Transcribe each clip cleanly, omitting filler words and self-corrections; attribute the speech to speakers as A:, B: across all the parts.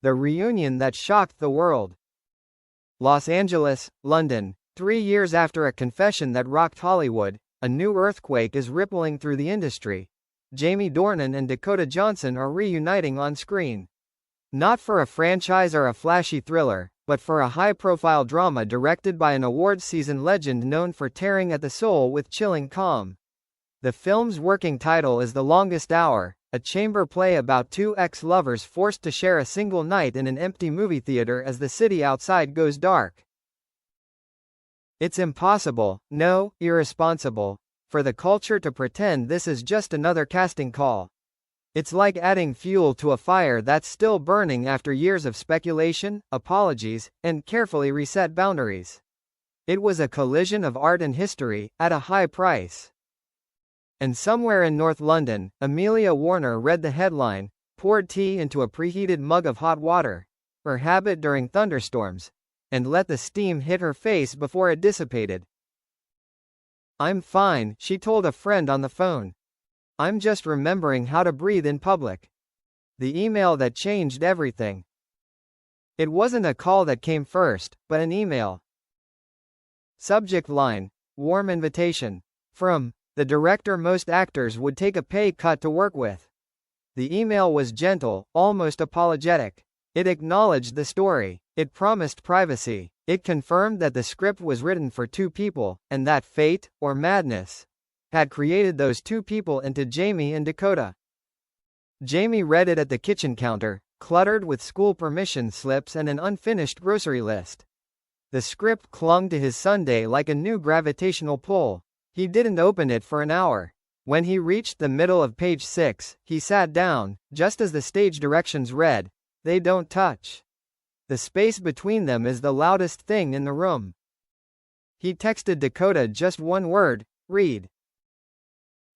A: The reunion that shocked the world. Los Angeles, London. 3 years after a confession that rocked Hollywood, a new earthquake is rippling through the industry. Jamie Dornan and Dakota Johnson are reuniting on screen. Not for a franchise or a flashy thriller, but for a high-profile drama directed by an awards-season legend known for tearing at the soul with chilling calm. The film's working title is The Longest Hour, a chamber play about two ex-lovers forced to share a single night in an empty movie theater as the city outside goes dark. It's impossible, no, irresponsible, for the culture to pretend this is just another casting call. It's like adding fuel to a fire that's still burning after years of speculation, apologies, and carefully reset boundaries. It was a collision of art and history, at a high price. And somewhere in North London, Amelia Warner read the headline, poured tea into a preheated mug of hot water, her habit during thunderstorms, and let the steam hit her face before it dissipated. "I'm fine," she told a friend on the phone. "I'm just remembering how to breathe in public." The email that changed everything. It wasn't a call that came first, but an email. Subject line, warm invitation. From the director most actors would take a pay cut to work with. The email was gentle, almost apologetic. It acknowledged the story. It promised privacy. It confirmed that the script was written for two people, and that fate, or madness, had created those two people into Jamie and Dakota. Jamie read it at the kitchen counter, cluttered with school permission slips and an unfinished grocery list. The script clung to his Sunday like a new gravitational pull. He didn't open it for an hour. When he reached the middle of page 6, he sat down, just as the stage directions read, "They don't touch." The space between them is the loudest thing in the room. He texted Dakota just one word, "Read."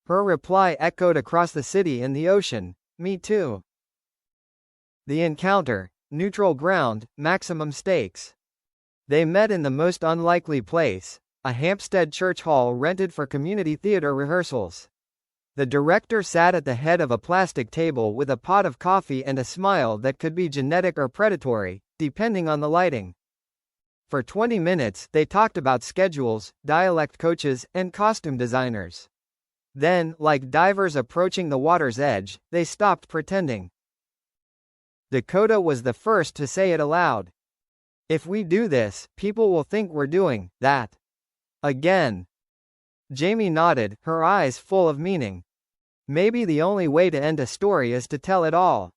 A: Her reply echoed across the city and the ocean, "Me too." The encounter, neutral ground, maximum stakes. They met in the most unlikely place, a Hampstead church hall rented for community theater rehearsals. The director sat at the head of a plastic table with a pot of coffee and a smile that could be genetic or predatory, depending on the lighting. For 20 minutes, they talked about schedules, dialect coaches, and costume designers. Then, like divers approaching the water's edge, they stopped pretending. Dakota was the first to say it aloud. "If we do this, people will think we're doing that again." Jamie nodded, her eyes full of meaning. Maybe the only way to end a story is to tell it all.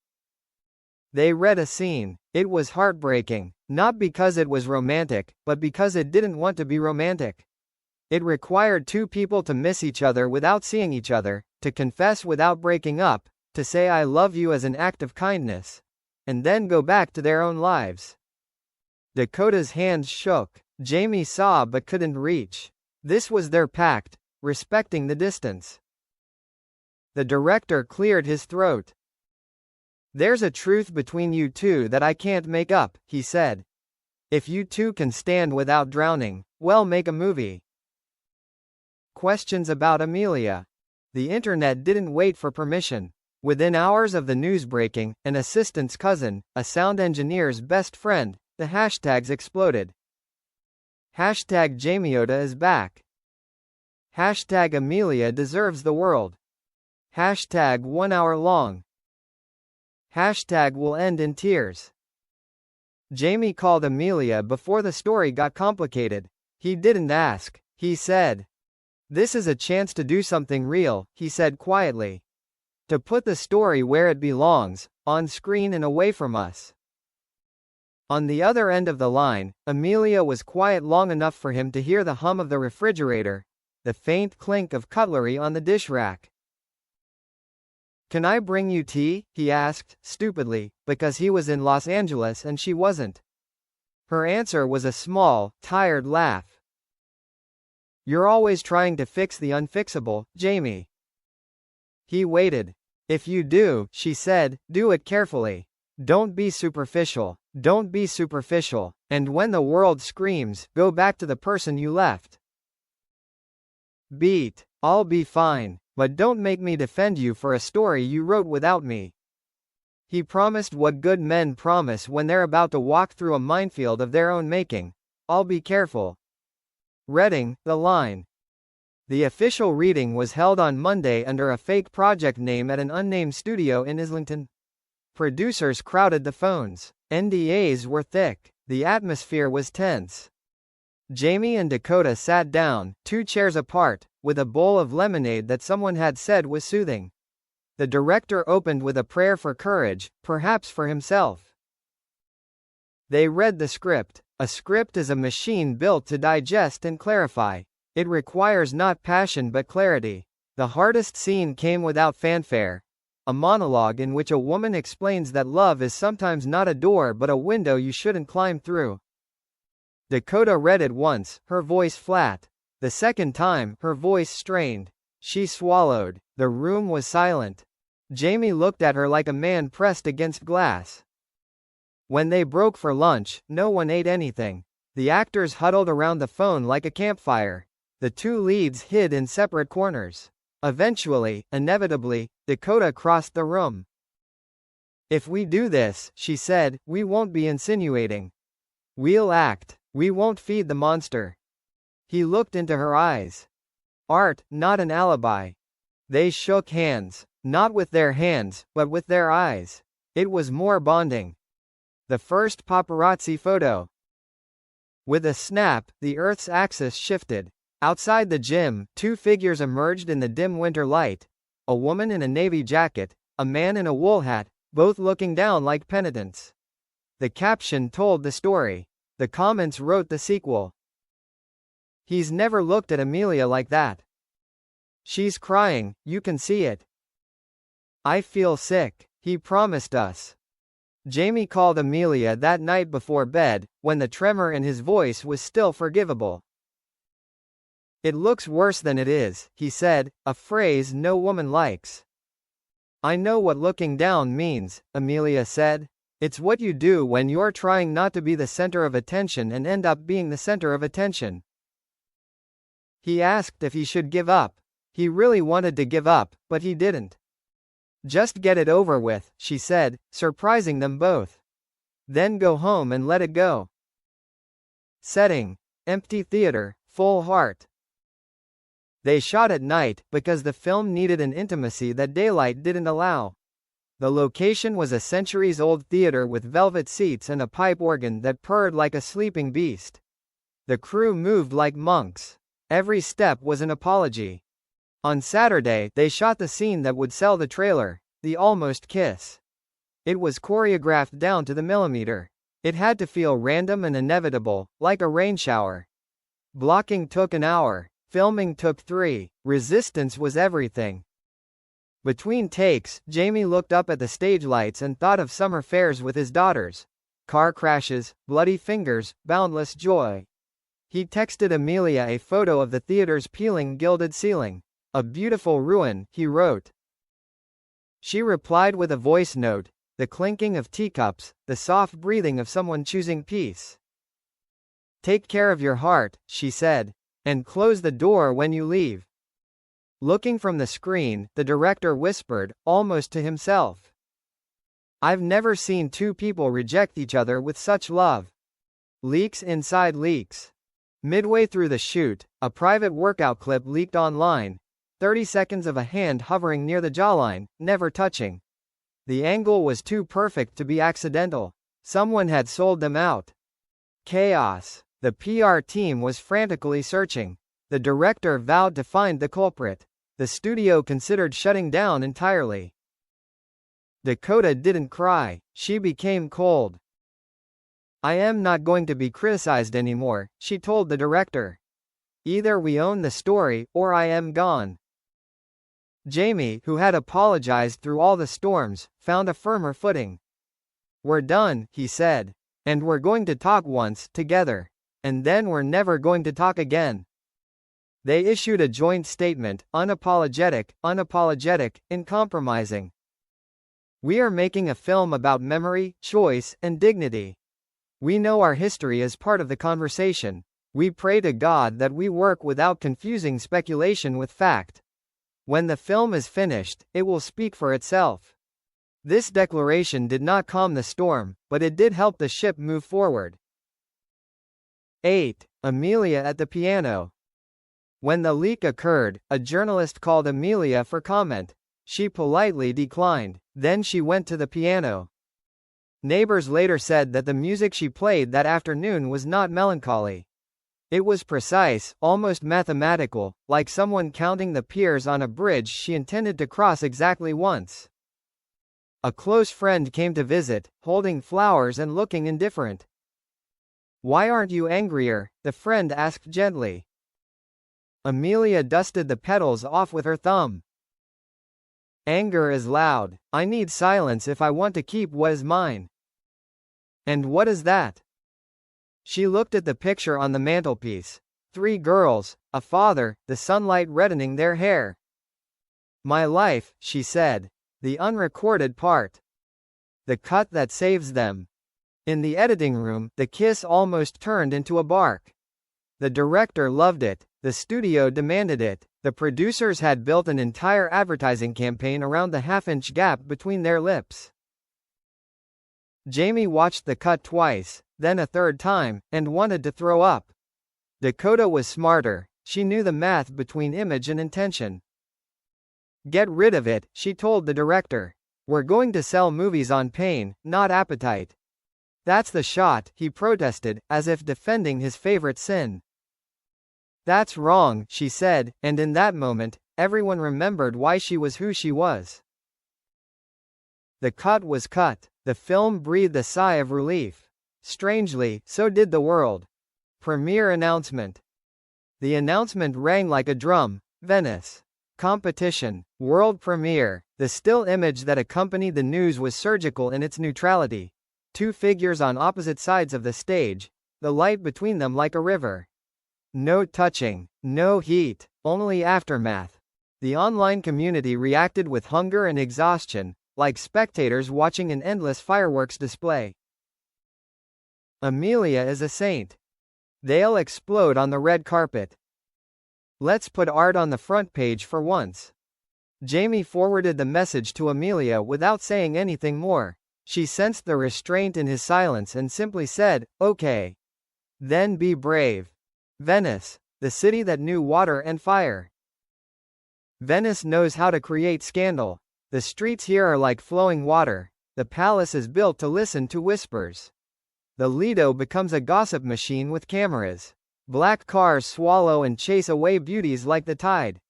A: They read a scene. It was heartbreaking, not because it was romantic, but because it didn't want to be romantic. It required two people to miss each other without seeing each other, to confess without breaking up, to say "I love you" as an act of kindness, and then go back to their own lives. Dakota's hands shook. Jamie saw but couldn't reach. This was their pact, respecting the distance. The director cleared his throat. "There's a truth between you two that I can't make up," he said. "If you two can stand without drowning, well, make a movie." Questions about Amelia. The internet didn't wait for permission. Within hours of the news breaking, an assistant's cousin, a sound engineer's best friend, the hashtags exploded. Hashtag Jamiota is back. Hashtag Amelia deserves the world. Hashtag 1 hour long. Hashtag will end in tears. Jamie called Amelia before the story got complicated. He didn't ask, he said. "This is a chance to do something real," he said quietly. "To put the story where it belongs, on screen and away from us." On the other end of the line, Amelia was quiet long enough for him to hear the hum of the refrigerator, the faint clink of cutlery on the dish rack. "Can I bring you tea?" he asked, stupidly, because he was in Los Angeles and she wasn't. Her answer was a small, tired laugh. "You're always trying to fix the unfixable, Jamie." He waited. "If you do," she said, "do it carefully. Don't be superficial. Don't be superficial. And when the world screams, go back to the person you left. Beat. I'll be fine. But don't make me defend you for a story you wrote without me." He promised what good men promise when they're about to walk through a minefield of their own making. I'll be careful. Reading, The Line. The official reading was held on Monday under a fake project name at an unnamed studio in Islington. Producers crowded the phones. NDAs were thick. The atmosphere was tense. Jamie and Dakota sat down, 2 chairs apart, with a bowl of lemonade that someone had said was soothing. The director opened with a prayer for courage, perhaps for himself. They read the script. A script is a machine built to digest and clarify. It requires not passion but clarity. The hardest scene came without fanfare. A monologue in which a woman explains that love is sometimes not a door but a window you shouldn't climb through. Dakota read it once, her voice flat. The second time, her voice strained. She swallowed. The room was silent. Jamie looked at her like a man pressed against glass. When they broke for lunch, no one ate anything. The actors huddled around the phone like a campfire. The 2 leads hid in separate corners. Eventually, inevitably, Dakota crossed the room. "If we do this," she said, "we won't be insinuating. We'll act. We won't feed the monster." He looked into her eyes. Art, not an alibi. They shook hands. Not with their hands, but with their eyes. It was more bonding. The first paparazzi photo. With a snap, the Earth's axis shifted. Outside the gym, 2 figures emerged in the dim winter light. A woman in a navy jacket, a man in a wool hat, both looking down like penitents. The caption told the story. The comments wrote the sequel. "He's never looked at Amelia like that. She's crying, you can see it. I feel sick. He promised us." Jamie called Amelia that night before bed, when the tremor in his voice was still forgivable. "It looks worse than it is," he said, a phrase no woman likes. "I know what looking down means," Amelia said. "It's what you do when you're trying not to be the center of attention and end up being the center of attention." He asked if he should give up. He really wanted to give up, but he didn't. "Just get it over with," she said, surprising them both. "Then go home and let it go." Setting: empty theater, full heart. They shot at night, because the film needed an intimacy that daylight didn't allow. The location was a centuries-old theater with velvet seats and a pipe organ that purred like a sleeping beast. The crew moved like monks. Every step was an apology. On Saturday, they shot the scene that would sell the trailer, the almost kiss. It was choreographed down to the millimeter. It had to feel random and inevitable, like a rain shower. Blocking took an hour. Filming took 3. Resistance was everything. Between takes, Jamie looked up at the stage lights and thought of summer fairs with his daughters. Car crashes, bloody fingers, boundless joy. He texted Amelia a photo of the theater's peeling gilded ceiling. "A beautiful ruin," he wrote. She replied with a voice note, the clinking of teacups, the soft breathing of someone choosing peace. "Take care of your heart," she said, "and close the door when you leave." Looking from the screen, the director whispered, almost to himself, "I've never seen 2 people reject each other with such love." Leaks inside leaks. Midway through the shoot, a private workout clip leaked online. 30 seconds of a hand hovering near the jawline, never touching. The angle was too perfect to be accidental. Someone had sold them out. Chaos. The PR team was frantically searching. The director vowed to find the culprit. The studio considered shutting down entirely. Dakota didn't cry. She became cold. "I am not going to be criticized anymore," she told the director. "Either we own the story, or I am gone." Jamie, who had apologized through all the storms, found a firmer footing. "We're done," he said. "And we're going to talk once, together. And then we're never going to talk again." They issued a joint statement, unapologetic, uncompromising. "We are making a film about memory, choice, and dignity. We know our history is part of the conversation. We pray to God that we work without confusing speculation with fact. When the film is finished, it will speak for itself." This declaration did not calm the storm, but it did help the ship move forward. 8. Amelia at the piano. When the leak occurred, a journalist called Amelia for comment. She politely declined. Then she went to the piano. Neighbors later said that the music she played that afternoon was not melancholy. It was precise, almost mathematical, like someone counting the piers on a bridge she intended to cross exactly once. A close friend came to visit, holding flowers and looking indifferent. "Why aren't you angrier?" the friend asked gently. Amelia dusted the petals off with her thumb. "Anger is loud. I need silence if I want to keep what is mine." "And what is that?" She looked at the picture on the mantelpiece. 3 girls, a father, the sunlight reddening their hair. "My life," she said. "The unrecorded part. The cut that saves them." In the editing room, the kiss almost turned into a bark. The director loved it. The studio demanded it. The producers had built an entire advertising campaign around the half-inch gap between their lips. Jamie watched the cut twice, then a third time, and wanted to throw up. Dakota was smarter. She knew the math between image and intention. "Get rid of it," she told the director. "We're going to sell movies on pain, not appetite." "That's the shot," he protested, as if defending his favorite sin. "That's wrong," she said, and in that moment, everyone remembered why she was who she was. The cut was cut. The film breathed a sigh of relief. Strangely, so did the world. Premiere announcement. The announcement rang like a drum. Venice. Competition. World premiere. The still image that accompanied the news was surgical in its neutrality. 2 figures on opposite sides of the stage, the light between them like a river. No touching, no heat, only aftermath. The online community reacted with hunger and exhaustion, like spectators watching an endless fireworks display. Amelia is a saint. They'll explode on the red carpet. Let's put art on the front page for once. Jamie forwarded the message to Amelia without saying anything more. She sensed the restraint in his silence and simply said, "Okay. Then be brave." Venice, the city that knew water and fire. Venice knows how to create scandal. The streets here are like flowing water. The palace is built to listen to whispers. The Lido becomes a gossip machine with cameras. Black cars swallow and chase away beauties like the tide.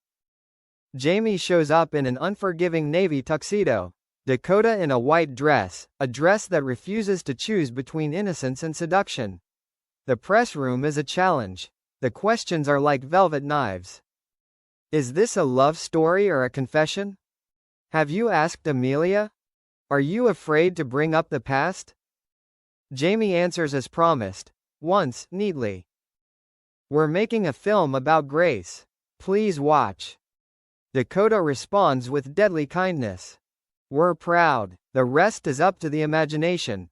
A: Jamie shows up in an unforgiving navy tuxedo. Dakota in a white dress, a dress that refuses to choose between innocence and seduction. The press room is a challenge. The questions are like velvet knives. Is this a love story or a confession? Have you asked Amelia? Are you afraid to bring up the past? Jamie answers as promised. Once, neatly. We're making a film about Grace. Please watch. Dakota responds with deadly kindness. We're proud. The rest is up to the imagination.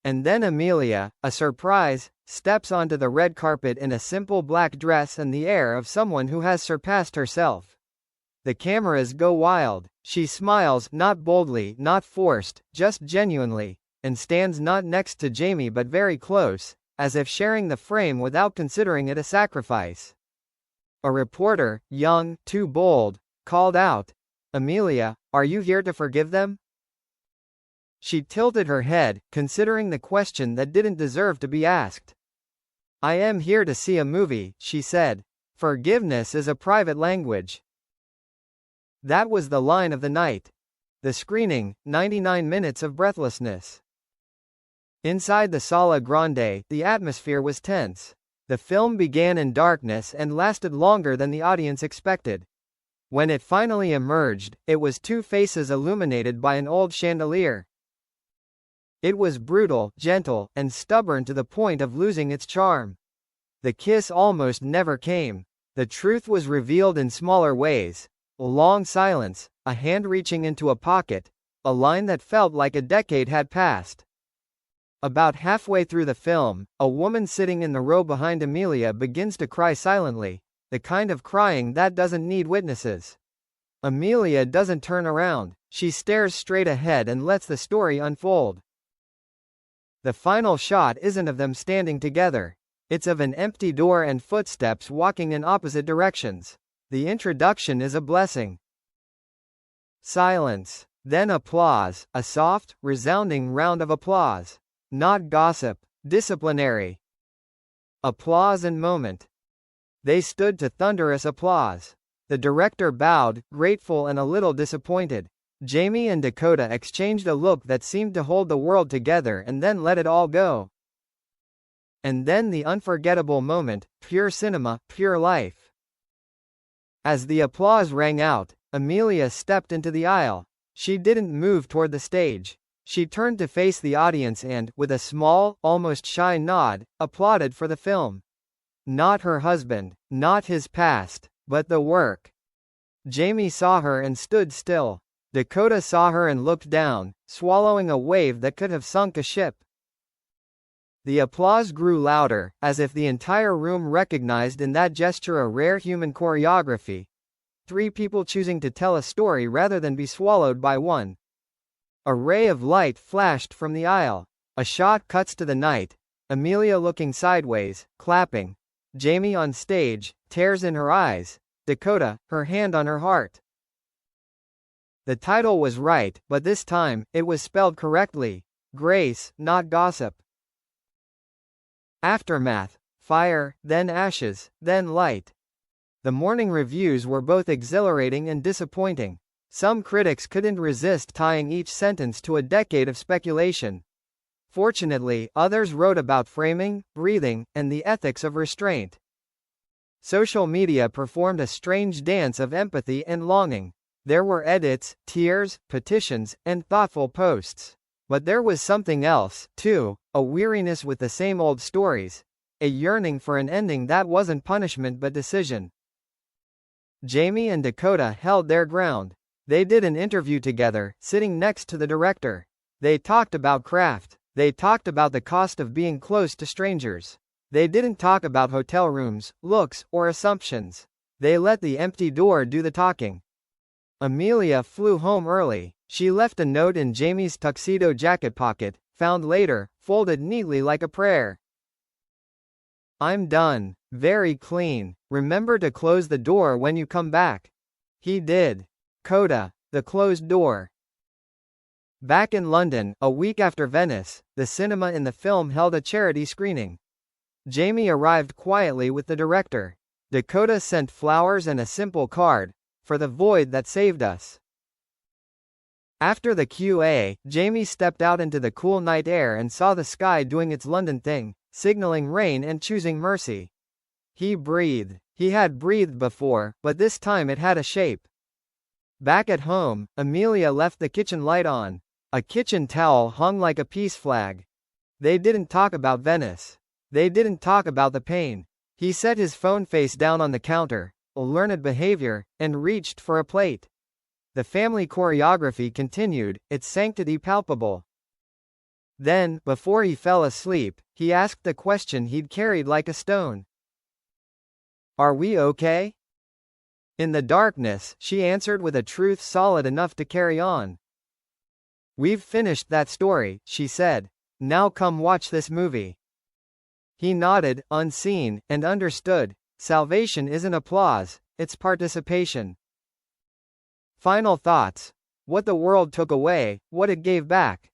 A: And then Amelia, a surprise, steps onto the red carpet in a simple black dress and the air of someone who has surpassed herself. The cameras go wild. She smiles, not boldly, not forced, just genuinely, and stands not next to Jamie but very close, as if sharing the frame without considering it a sacrifice. A reporter, young, too bold, called out, "Amelia, are you here to forgive them?" She tilted her head, considering the question that didn't deserve to be asked. "I am here to see a movie," she said. "Forgiveness is a private language." That was the line of the night. The screening, 99 minutes of breathlessness. Inside the Sala Grande, the atmosphere was tense. The film began in darkness and lasted longer than the audience expected. When it finally emerged, it was 2 faces illuminated by an old chandelier. It was brutal, gentle, and stubborn to the point of losing its charm. The kiss almost never came. The truth was revealed in smaller ways. A long silence, a hand reaching into a pocket, a line that felt like a decade had passed. About halfway through the film, a woman sitting in the row behind Amelia begins to cry silently, the kind of crying that doesn't need witnesses. Amelia doesn't turn around. She stares straight ahead and lets the story unfold. The final shot isn't of them standing together. It's of an empty door and footsteps walking in opposite directions. The introduction is a blessing. Silence. Then applause, a soft, resounding round of applause. Not gossip, disciplinary. Applause and moment. They stood to thunderous applause. The director bowed, grateful and a little disappointed. Jamie and Dakota exchanged a look that seemed to hold the world together and then let it all go. And then the unforgettable moment, pure cinema, pure life. As the applause rang out, Amelia stepped into the aisle. She didn't move toward the stage. She turned to face the audience and, with a small, almost shy nod, applauded for the film. Not her husband, not his past, but the work. Jamie saw her and stood still. Dakota saw her and looked down, swallowing a wave that could have sunk a ship. The applause grew louder, as if the entire room recognized in that gesture a rare human choreography. 3 people choosing to tell a story rather than be swallowed by one. A ray of light flashed from the aisle. A shot cuts to the night. Amelia looking sideways, clapping. Jamie on stage, tears in her eyes. Dakota, her hand on her heart. The title was right, but this time, it was spelled correctly. Grace, not gossip. Aftermath. Fire, then ashes, then light. The morning reviews were both exhilarating and disappointing. Some critics couldn't resist tying each sentence to a decade of speculation. Fortunately, others wrote about framing, breathing, and the ethics of restraint. Social media performed a strange dance of empathy and longing. There were edits, tears, petitions, and thoughtful posts. But there was something else, too, a weariness with the same old stories. A yearning for an ending that wasn't punishment but decision. Jamie and Dakota held their ground. They did an interview together, sitting next to the director. They talked about craft. They talked about the cost of being close to strangers. They didn't talk about hotel rooms, looks, or assumptions. They let the empty door do the talking. Amelia flew home early. She left a note in Jamie's tuxedo jacket pocket, found later, folded neatly like a prayer. I'm done. Very clean. Remember to close the door when you come back. He did. Coda. The closed door. Back in London, a week after Venice, the cinema in the film held a charity screening. Jamie arrived quietly with the director. Dakota sent flowers and a simple card, for the void that saved us. After the QA, Jamie stepped out into the cool night air and saw the sky doing its London thing, signaling rain and choosing mercy. He breathed. He had breathed before, but this time it had a shape. Back at home, Amelia left the kitchen light on. A kitchen towel hung like a peace flag. They didn't talk about Venice. They didn't talk about the pain. He set his phone face down on the counter, a learned behavior, and reached for a plate. The family choreography continued, its sanctity palpable. Then, before he fell asleep, he asked the question he'd carried like a stone. Are we okay? In the darkness, she answered with a truth solid enough to carry on. We've finished that story, she said. Now come watch this movie. He nodded, unseen, and understood. Salvation isn't applause, it's participation. Final thoughts. What the world took away, what it gave back.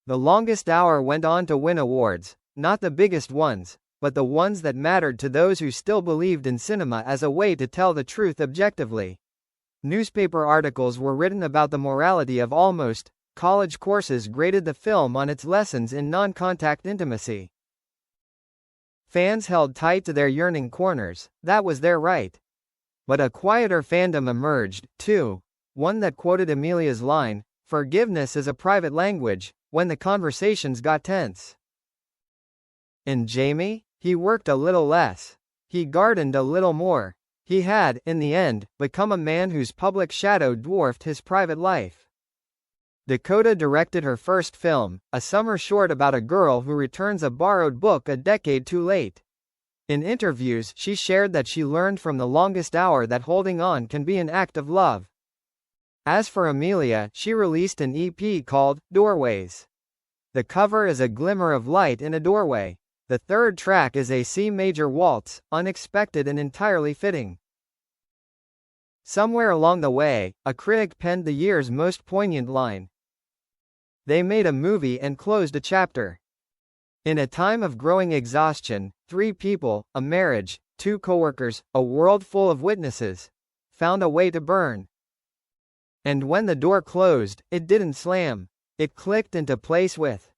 A: The Longest Hour went on to win awards, not the biggest ones, but the ones that mattered to those who still believed in cinema as a way to tell the truth objectively. Newspaper articles were written about the morality of almost. College courses graded the film on its lessons in non-contact intimacy. Fans held tight to their yearning corners, that was their right. But a quieter fandom emerged, too. One that quoted Amelia's line, "Forgiveness is a private language," when the conversations got tense. And Jamie? He worked a little less. He gardened a little more. He had, in the end, become a man whose public shadow dwarfed his private life. Dakota directed her first film, a summer short about a girl who returns a borrowed book a decade too late. In interviews, she shared that she learned from The Longest Hour that holding on can be an act of love. As for Amelia, she released an EP called Doorways. The cover is a glimmer of light in a doorway. The third track is a C major waltz, unexpected and entirely fitting. Somewhere along the way, a critic penned the year's most poignant line. They made a movie and closed a chapter. In a time of growing exhaustion, 3 people, a marriage, 2 coworkers, a world full of witnesses, found a way to burn. And when the door closed, it didn't slam. It clicked into place with